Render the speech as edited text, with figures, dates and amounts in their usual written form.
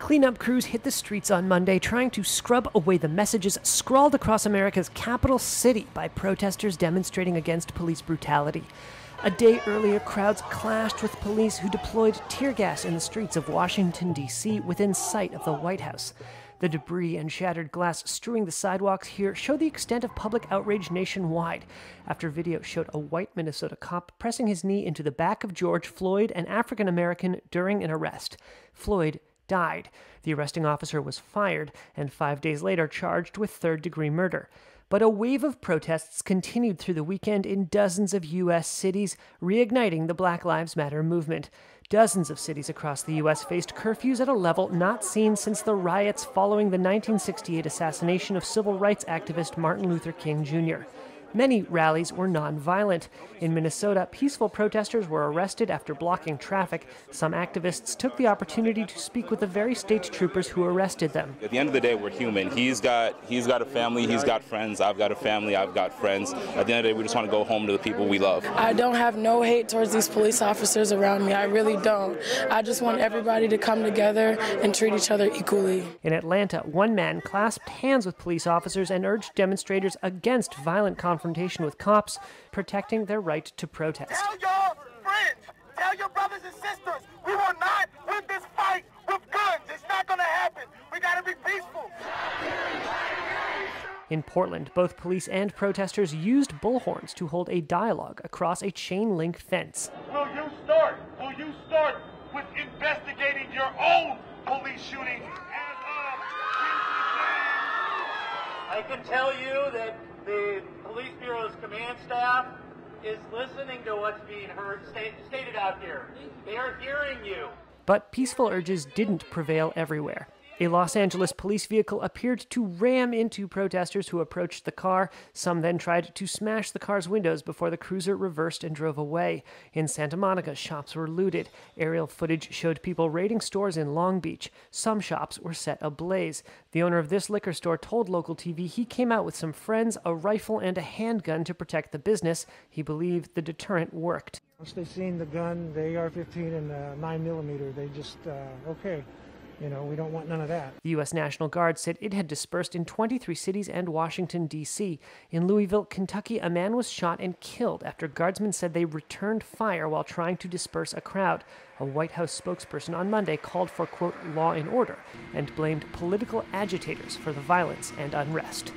Cleanup crews hit the streets on Monday trying to scrub away the messages scrawled across America's capital city by protesters demonstrating against police brutality. A day earlier, crowds clashed with police who deployed tear gas in the streets of Washington, D.C. within sight of the White House. The debris and shattered glass strewing the sidewalks here show the extent of public outrage nationwide, after video showed a white Minnesota cop pressing his knee into the back of George Floyd, an African-American, during an arrest. Floyd died. The arresting officer was fired and 5 days later charged with third-degree murder. But a wave of protests continued through the weekend in dozens of U.S. cities, reigniting the Black Lives Matter movement. Dozens of cities across the U.S. faced curfews at a level not seen since the riots following the 1968 assassination of civil rights activist Martin Luther King Jr. Many rallies were nonviolent. In Minnesota, peaceful protesters were arrested after blocking traffic. Some activists took the opportunity to speak with the very state troopers who arrested them. At the end of the day, we're human. He's got a family, he's got friends, I've got a family, I've got friends. At the end of the day, we just want to go home to the people we love. I don't have no hate towards these police officers around me. I really don't. I just want everybody to come together and treat each other equally. In Atlanta, one man clasped hands with police officers and urged demonstrators against violent confrontation with cops, protecting their right to protest. Tell your friends, tell your brothers and sisters, we will not win this fight with guns. It's not going to happen. We got to be peaceful. In Portland, both police and protesters used bullhorns to hold a dialogue across a chain-link fence. Will you start with investigating your own police shooting as of Tuesday? I can tell you that the Police Bureau's command staff is listening to what's being stated out here. They are hearing you. But peaceful urges didn't prevail everywhere. A Los Angeles police vehicle appeared to ram into protesters who approached the car. Some then tried to smash the car's windows before the cruiser reversed and drove away. In Santa Monica, shops were looted. Aerial footage showed people raiding stores in Long Beach. Some shops were set ablaze. The owner of this liquor store told local TV he came out with some friends, a rifle, and a handgun to protect the business. He believed the deterrent worked. Once they seen the gun, the AR-15 and the 9mm, they just, okay. You know, we don't want none of that. The U.S. National Guard said it had dispersed in 23 cities and Washington, D.C. In Louisville, Kentucky, a man was shot and killed after guardsmen said they returned fire while trying to disperse a crowd. A White House spokesperson on Monday called for, quote, law and order, and blamed political agitators for the violence and unrest.